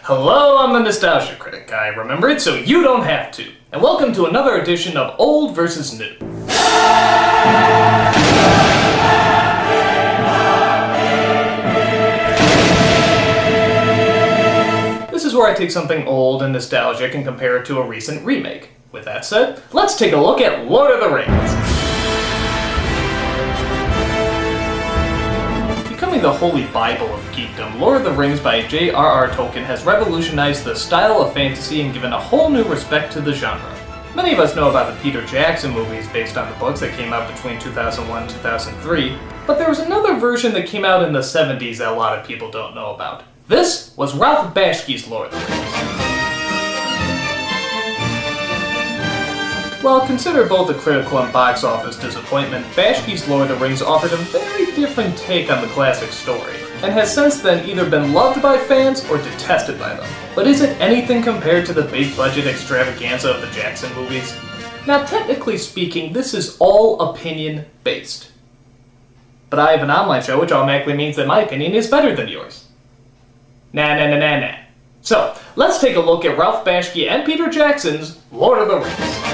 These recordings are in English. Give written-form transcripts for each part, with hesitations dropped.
Hello, I'm the Nostalgia Critic. I remember it so you don't have to. And welcome to another edition of Old vs. New. This is where I take something old and nostalgic and compare it to a recent remake. With that said, let's take a look at Lord of the Rings. Becoming the holy Bible of geekdom, Lord of the Rings by J.R.R. Tolkien has revolutionized the style of fantasy and given a whole new respect to the genre. Many of us know about the Peter Jackson movies based on the books that came out between 2001 and 2003, but there was another version that came out in the 70s that a lot of people don't know about. This was Ralph Bakshi's Lord of the Rings. While considered both a critical and box office disappointment, Bakshi's Lord of the Rings offered a very different take on the classic story, and has since then either been loved by fans or detested by them. But is it anything compared to the big-budget extravaganza of the Jackson movies? Now, technically speaking, this is all opinion-based. But I have an online show, which automatically means that my opinion is better than yours. Nah. So, let's take a look at Ralph Bakshi and Peter Jackson's Lord of the Rings.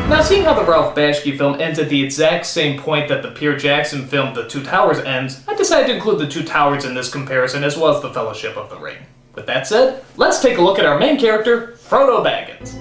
Now, seeing how the Ralph Bakshi film ends at the exact same point that the Peter Jackson film The Two Towers ends, I decided to include The Two Towers in this comparison as well as The Fellowship of the Ring. With that said, let's take a look at our main character, Frodo Baggins.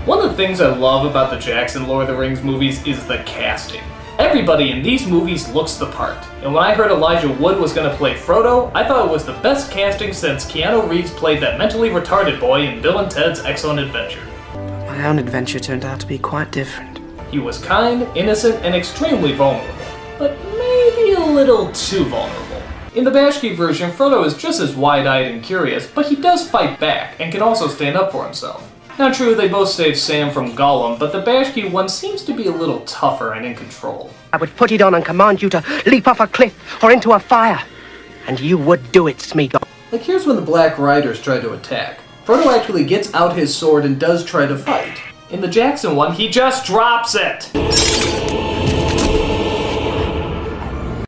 One of the things I love about the Jackson Lord of the Rings movies is the casting. Everybody in these movies looks the part, and when I heard Elijah Wood was going to play Frodo, I thought it was the best casting since Keanu Reeves played that mentally retarded boy in Bill and Ted's Excellent Adventure. But my own adventure turned out to be quite different. He was kind, innocent, and extremely vulnerable, but maybe a little too vulnerable. In the Bakshi version, Frodo is just as wide-eyed and curious, but he does fight back, and can also stand up for himself. Now true, they both saved Sam from Gollum, but the Bakshi one seems to be a little tougher and in control. I would put it on and command you to leap off a cliff or into a fire. And you would do it, Smeagol. Like here's when the Black Riders try to attack. Frodo actually gets out his sword and does try to fight. In the Jackson one, he just drops it!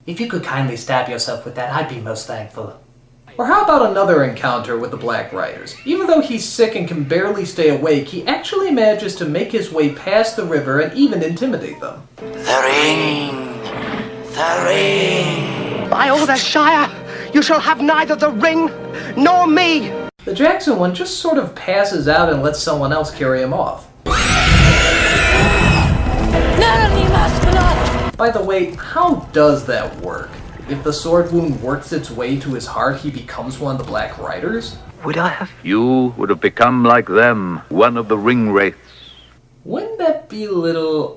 If you could kindly stab yourself with that, I'd be most thankful. Or how about another encounter with the Black Riders? Even though he's sick and can barely stay awake, he actually manages to make his way past the river and even intimidate them. The ring! The ring! By all the Shire, you shall have neither the ring nor me! The Jackson one just sort of passes out and lets someone else carry him off. By the way, how does that work? If the sword wound works its way to his heart, he becomes one of the Black Riders? Would I have? You would have become like them, one of the ring wraiths. Wouldn't that be a little,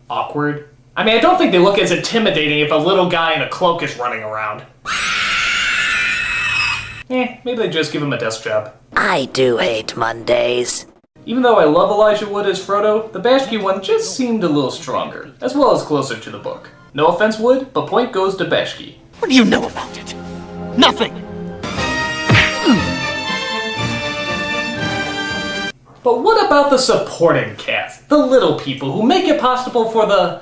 awkward? I mean, I don't think they look as intimidating if a little guy in a cloak is running around. Maybe they just give him a desk job. I do hate Mondays. Even though I love Elijah Wood as Frodo, the Bakshi one just seemed a little stronger, as well as closer to the book. No offense, Wood, but point goes to Bakshi. What do you know about it? Nothing! But what about the supporting cast? The little people who make it possible for the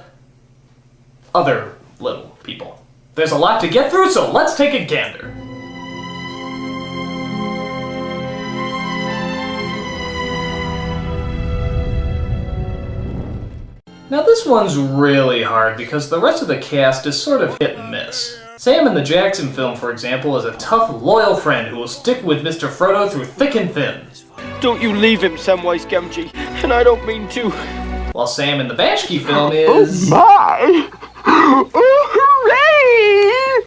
other little people. There's a lot to get through, so let's take a gander. Now this one's really hard because the rest of the cast is sort of hit and miss. Sam in the Jackson film, for example, is a tough, loyal friend who will stick with Mr. Frodo through thick and thin. Don't you leave him, Samwise Gamgee, and I don't mean to. While Sam in the Bakshi film is... Oh my! Oh,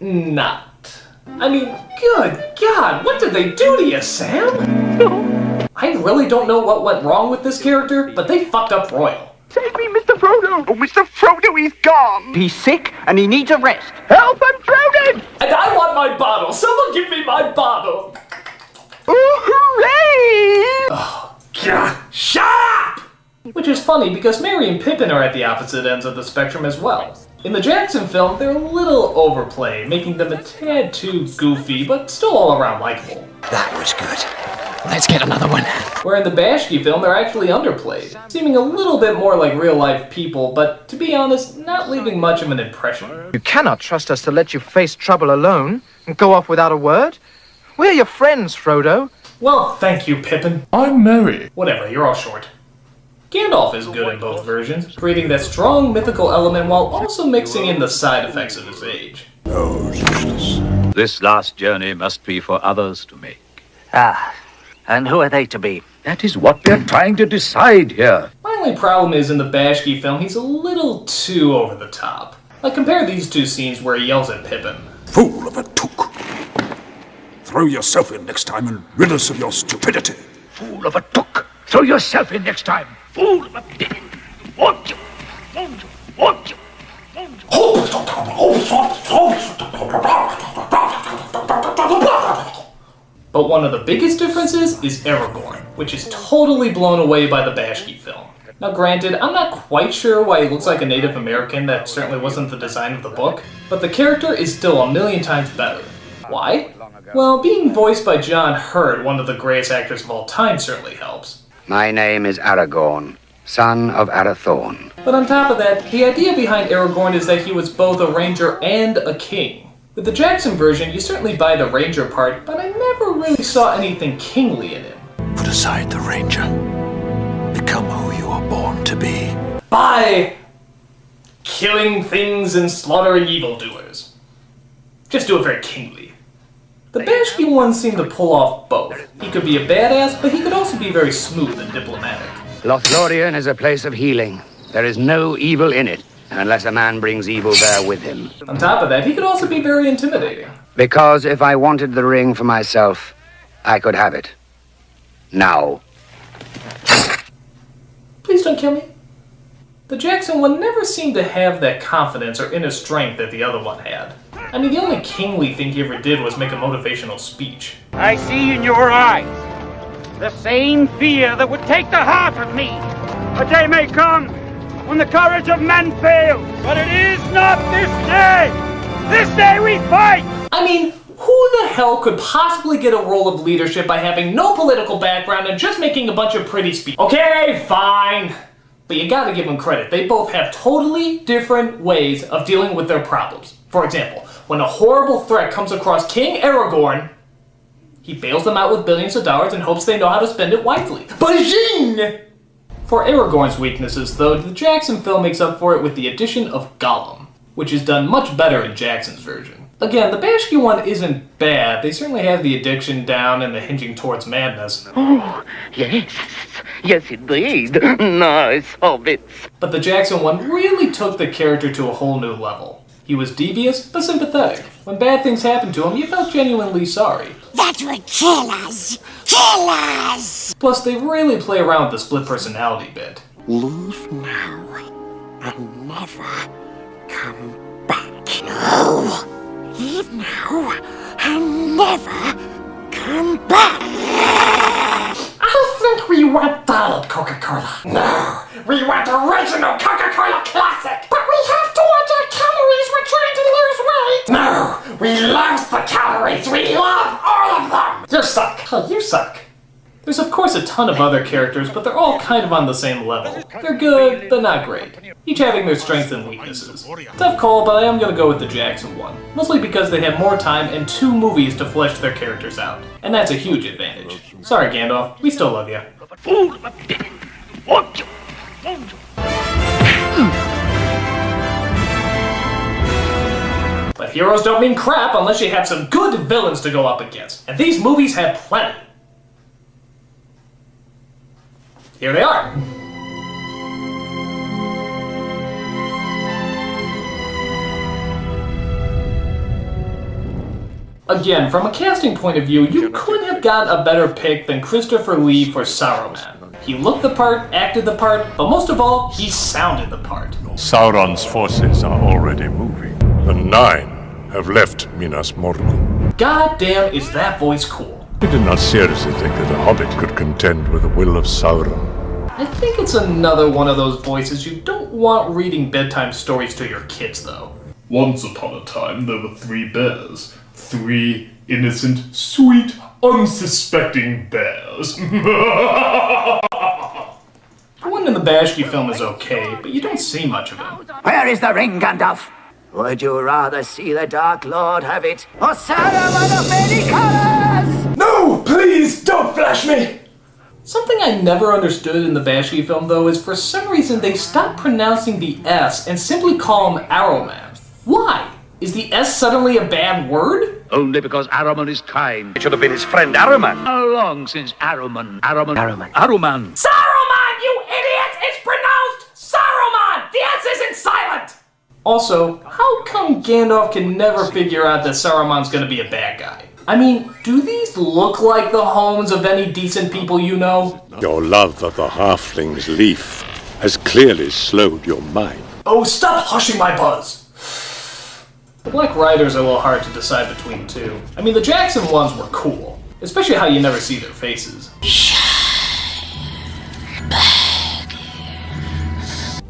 hooray! not. I mean, good God, what did they do to you, Sam? No. I really don't know what went wrong with this character, but they fucked up royal. Save me, Mr. Frodo! Oh, Mr. Frodo, he's gone! He's sick and he needs a rest. Help, I'm drowning! And I want my bottle! Someone give me my bottle! Oh, hooray! Oh, God, shut up! Which is funny because Merry and Pippin are at the opposite ends of the spectrum as well. In the Jackson film, they're a little overplayed, making them a tad too goofy, but still all around likable. That was good. Let's get another one. Where in the Bashki film, they're actually underplayed, seeming a little bit more like real-life people, but to be honest, not leaving much of an impression. You cannot trust us to let you face trouble alone and go off without a word. We're your friends, Frodo. Well, thank you, Pippin. I'm Merry. Whatever, you're all short. Gandalf is good in both versions, creating that strong mythical element while also mixing in the side effects of his age. This last journey must be for others to make. Ah, and who are they to be? That is what we're trying to decide here. My only problem is in the Bashki film, he's a little too over the top. Like, compare these two scenes where he yells at Pippin. Fool of a took. Throw yourself in next time and rid us of your stupidity. Fool of a took. Throw yourself in next time. Fool of a Pippin. Won't you? Won't you? Won't you? But one of the biggest differences is Aragorn, which is totally blown away by the Bashki film. Now granted, I'm not quite sure why he looks like a Native American, that certainly wasn't the design of the book, but the character is still a million times better. Why? Well, being voiced by John Hurt, one of the greatest actors of all time, certainly helps. My name is Aragorn, son of Arathorn. But on top of that, the idea behind Aragorn is that he was both a ranger and a king. With the Jackson version, you certainly buy the ranger part, but I never really saw anything kingly in him. Put aside the ranger. Become who you are born to be. By killing things and slaughtering evildoers. Just do it very kingly. The Bashki one seemed to pull off both. He could be a badass, but he could also be very smooth and diplomatic. Lothlorien is a place of healing. There is no evil in it, unless a man brings evil there with him. On top of that, he could also be very intimidating. Because if I wanted the ring for myself, I could have it. Now. Please don't kill me. The Jackson one never seemed to have that confidence or inner strength that the other one had. I mean, the only kingly thing he ever did was make a motivational speech. I see in your eyes the same fear that would take the heart of me. A day may come when the courage of men fails, but it is not this day. This day we fight! I mean, who the hell could possibly get a role of leadership by having no political background and just making a bunch of pretty speeches? Okay, fine. But you gotta give them credit. They both have totally different ways of dealing with their problems. For example, when a horrible threat comes across King Aragorn, he bails them out with billions of dollars and hopes they know how to spend it wisely. Bajing! For Aragorn's weaknesses, though, the Jackson film makes up for it with the addition of Gollum, which is done much better in Jackson's version. Again, the Bashki one isn't bad. They certainly have the addiction down and the hinging towards madness. Oh, yes. Yes, indeed. Nice hobbits. But the Jackson one really took the character to a whole new level. He was devious, but sympathetic. When bad things happened to him, you felt genuinely sorry. That would kill us! Kill us! Plus, they really play around with the split personality bit. Leave now and never come back. No! Leave now and never come back! I think we want diet Coca-Cola. No! We want original Coca-Cola Classic! But we have to watch our calories, we're trying to lose weight! No! We love the calories! We love all of them! You suck! Oh, you suck! There's of course a ton of other characters, but they're all kind of on the same level. They're good, but not great. Each having their strengths and weaknesses. Tough call, but I am gonna go with the Jackson one. Mostly because they have more time and 2 movies to flesh their characters out. And that's a huge advantage. Sorry Gandalf, we still love you. But heroes don't mean crap unless you have some good villains to go up against. And these movies have plenty. Here they are. Again, from a casting point of view, you couldn't have gotten a better pick than Christopher Lee for Saruman. He looked the part, acted the part, but most of all, he sounded the part. Sauron's forces are already moving. The 9 have left Minas Morgul. God damn, is that voice cool. I did not seriously think that a hobbit could contend with the will of Sauron. I think it's another one of those voices you don't want reading bedtime stories to your kids, though. Once upon a time, there were 3 bears. 3 innocent, sweet, unsuspecting bears. The one in the Bashki film is okay, but you don't see much of him. Where is the ring, Gandalf? Would you rather see the Dark Lord have it, or Saruman of many colors? No, please, don't flash me! Something I never understood in the Bashki film, though, is for some reason they stopped pronouncing the S and simply call him Arrowman. Why? Is the S suddenly a bad word? Only because Aruman is kind. It should have been his friend Aruman. How long since Aruman? Saruman, you idiot! It's pronounced Saruman! The S isn't silent! Also, how come Gandalf can never figure out that Saruman's gonna be a bad guy? I mean, do these look like the homes of any decent people you know? Your love of the halfling's leaf has clearly slowed your mind. Oh, stop hushing my buzz! The Black Riders are a little hard to decide between two. I mean, the Jackson ones were cool, especially how you never see their faces.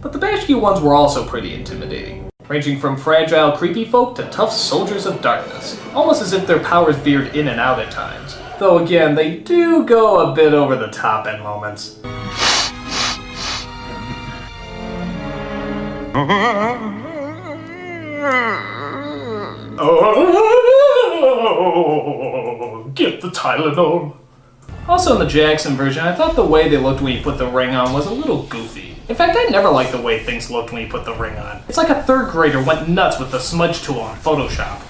But the Bashki ones were also pretty intimidating, ranging from fragile, creepy folk to tough soldiers of darkness, almost as if their powers veered in and out at times. Though again, they do go a bit over the top at moments. Oh, get the Tylenol. Also in the Jackson version, I thought the way they looked when you put the ring on was a little goofy. In fact, I never liked the way things looked when you put the ring on. It's like a 3rd grader went nuts with the smudge tool on Photoshop.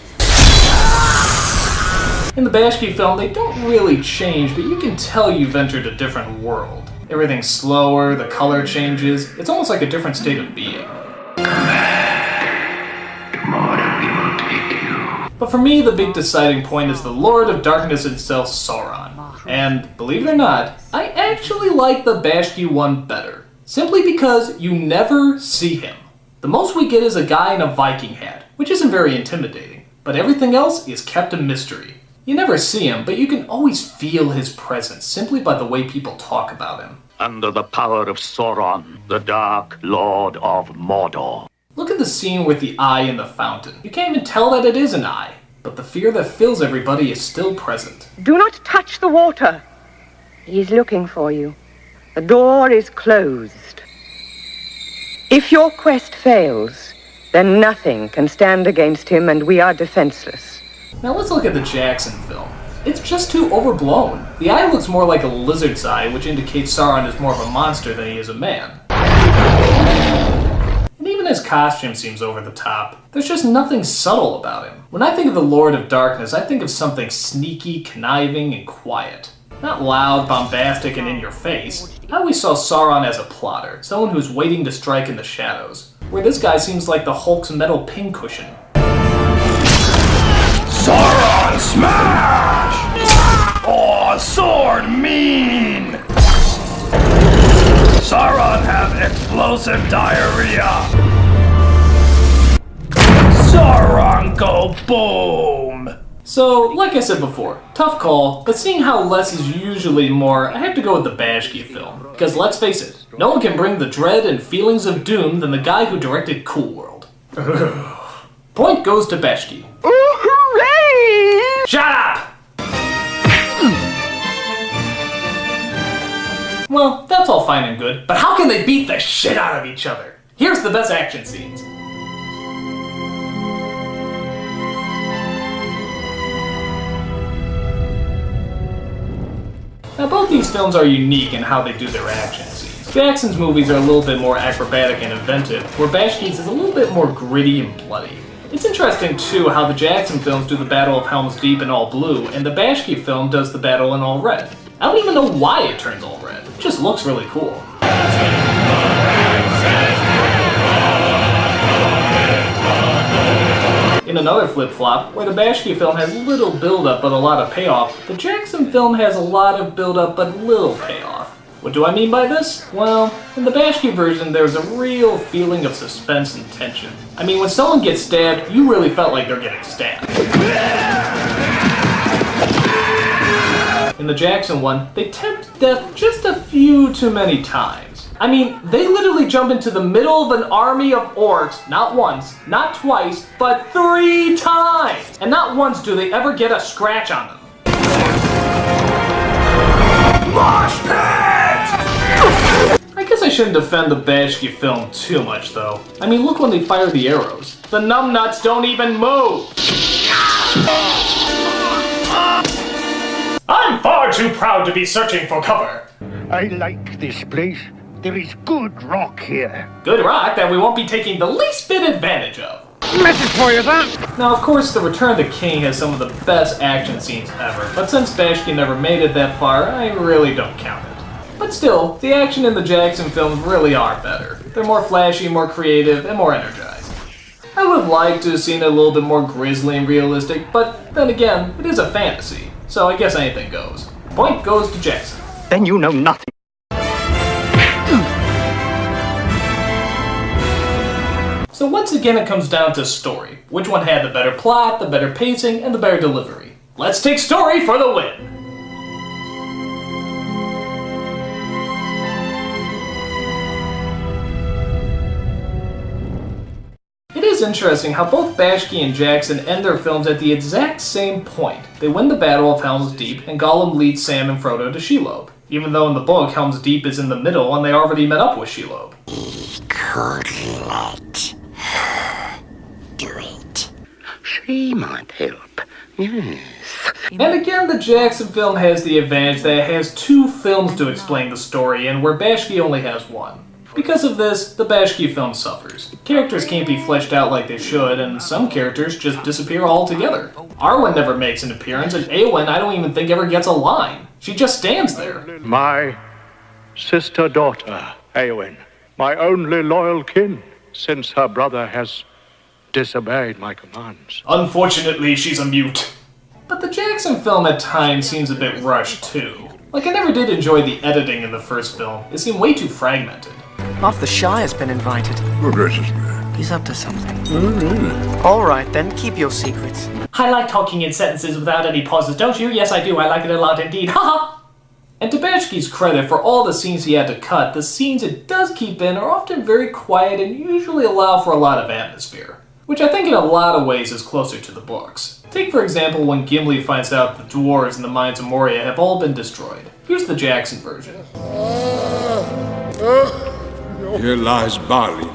In the Bashki film, they don't really change, but you can tell you've entered a different world. Everything's slower, the color changes, it's almost like a different state of being. But for me, the big deciding point is the Lord of Darkness itself, Sauron. And, believe it or not, I actually like the Bashki one better. Simply because you never see him. The most we get is a guy in a Viking hat, which isn't very intimidating. But everything else is kept a mystery. You never see him, but you can always feel his presence simply by the way people talk about him. Under the power of Sauron, the Dark Lord of Mordor. Look at the scene with the eye in the fountain. You can't even tell that it is an eye, but the fear that fills everybody is still present. Do not touch the water. He's looking for you. The door is closed. If your quest fails, then nothing can stand against him and we are defenseless. Now let's look at the Jackson film. It's just too overblown. The eye looks more like a lizard's eye, which indicates Sauron is more of a monster than he is a man. And even his costume seems over the top. There's just nothing subtle about him. When I think of the Lord of Darkness, I think of something sneaky, conniving, and quiet. Not loud, bombastic, and in your face. I always saw Sauron as a plotter, someone who's waiting to strike in the shadows. Where this guy seems like the Hulk's metal pincushion. Sauron smash! Oh, sword mean! Sauron have explosive diarrhea! Sauron go boom! So, like I said before, tough call, but seeing how less is usually more, I have to go with the Bashki film. Because let's face it, no one can bring the dread and feelings of doom than the guy who directed Cool World. Point goes to Bashki. Ooh, hooray! Shut up! Well, that's all fine and good, but how can they beat the shit out of each other? Here's the best action scenes. Now both these films are unique in how they do their action scenes. Jackson's movies are a little bit more acrobatic and inventive, where Bashki's is a little bit more gritty and bloody. It's interesting too how the Jackson films do the Battle of Helm's Deep in all blue, and the Bashki film does the battle in all red. I don't even know why it turns all red. It just looks really cool. In another flip-flop, where the Bashki film has little build-up but a lot of payoff, the Jackson film has a lot of build-up but little payoff. What do I mean by this? Well, in the Bashki version, there's a real feeling of suspense and tension. I mean, when someone gets stabbed, you really felt like they're getting stabbed. In the Jackson one, they tempt death just a few too many times. I mean, they literally jump into the middle of an army of orcs, not once, not twice, but 3 times! And not once do they ever get a scratch on them. Mosh pit! I guess I shouldn't defend the Bashki film too much, though. I mean, look when they fire the arrows. The numbnuts don't even move! I'm far too proud to be searching for cover. I like this place. There is good rock here. Good rock that we won't be taking the least bit advantage of. Message for you, sir. Now, of course, The Return of the King has some of the best action scenes ever, but since Bashki never made it that far, I really don't count it. But still, the action in the Jackson films really are better. They're more flashy, more creative, and more energized. I would have liked to have seen it a little bit more grisly and realistic, but then again, it is a fantasy, so I guess anything goes. Point goes to Jackson. Then you know nothing. So once again it comes down to story. Which one had the better plot, the better pacing, and the better delivery? Let's take story for the win! It is interesting how both Bashki and Jackson end their films at the exact same point. They win the Battle of Helm's Deep, and Gollum leads Sam and Frodo to Shelob. Even though in the book, Helm's Deep is in the middle and they already met up with Shelob. He could let her do it. She might help, yes. And again, the Jackson film has the advantage that it has 2 films to explain the story, and where Bashki only has 1. Because of this, the Bashki film suffers. Characters can't be fleshed out like they should, and some characters just disappear altogether. Arwen never makes an appearance, and Eowyn I don't even think ever gets a line. She just stands there. My sister-daughter, Eowyn, my only loyal kin, since her brother has disobeyed my commands. Unfortunately, she's a mute. But the Jackson film at times seems a bit rushed too. Like, I never did enjoy the editing in the first film. It seemed way too fragmented. Half the Shire's been invited. Good gracious me. He's up to something. All right, then, keep your secrets. I like talking in sentences without any pauses, don't you? Yes, I do. I like it a lot indeed. Haha! And to Bashki's credit, for all the scenes he had to cut, the scenes it does keep in are often very quiet and usually allow for a lot of atmosphere, which I think in a lot of ways is closer to the books. Take for example when Gimli finds out the dwarves in the mines of Moria have all been destroyed. Here's the Jackson version. Here lies Balin.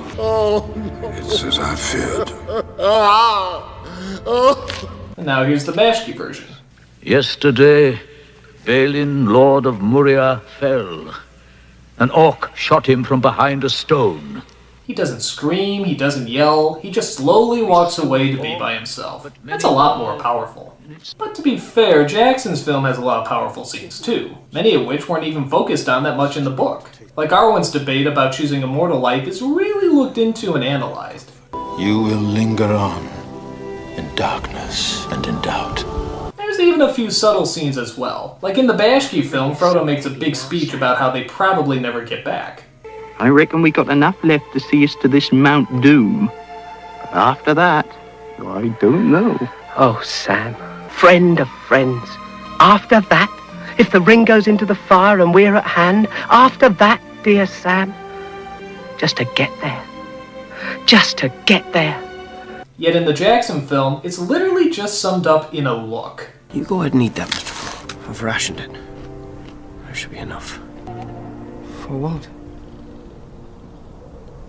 It's as I feared. And now here's the Bashki version. Yesterday, Balin, Lord of Moria, fell. An orc shot him from behind a stone. He doesn't scream, he doesn't yell, he just slowly walks away to be by himself. That's a lot more powerful. But to be fair, Jackson's film has a lot of powerful scenes too, many of which weren't even focused on that much in the book. Like Arwen's debate about choosing immortal life is really looked into and analyzed. You will linger on in darkness and in doubt. There's even a few subtle scenes as well. Like in the Bashki film, Frodo makes a big speech about how they probably never get back. I reckon we got enough left to see us to this Mount Doom. After that, I don't know. Oh, Sam, friend of friends. After that, if the ring goes into the fire and we're at hand, after that, dear Sam, just to get there. Just to get there. Yet in the Jackson film, it's literally just summed up in a look. You go ahead and eat that. I've rationed it. There should be enough. For what?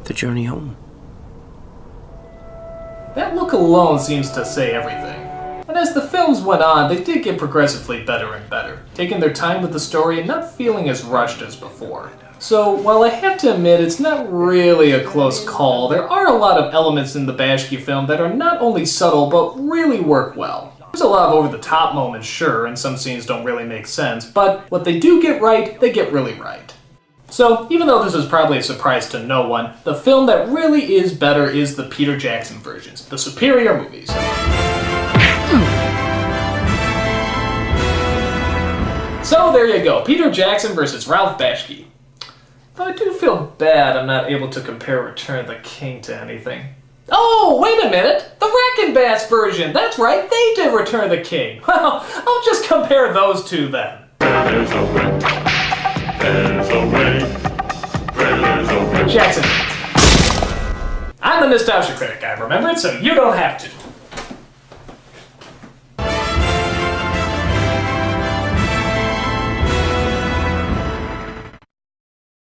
The journey home. That look alone seems to say everything. And as the films went on, they did get progressively better and better, taking their time with the story and not feeling as rushed as before. So, while I have to admit it's not really a close call, there are a lot of elements in the Bashki film that are not only subtle, but really work well. There's a lot of over-the-top moments, sure, and some scenes don't really make sense, but what they do get right, they get really right. So, even though this is probably a surprise to no one, the film that really is better is the Peter Jackson versions, the superior movies. So there you go, Peter Jackson versus Ralph Bashki. Though I do feel bad I'm not able to compare Return of the King to anything. Oh, wait a minute! The Wreck-N' Bass version! That's right, they did Return of the King! Well, I'll just compare those two then. There's a way. There's a way. Jackson. I'm the Nostalgia Critic guy, remember it? So you don't have to.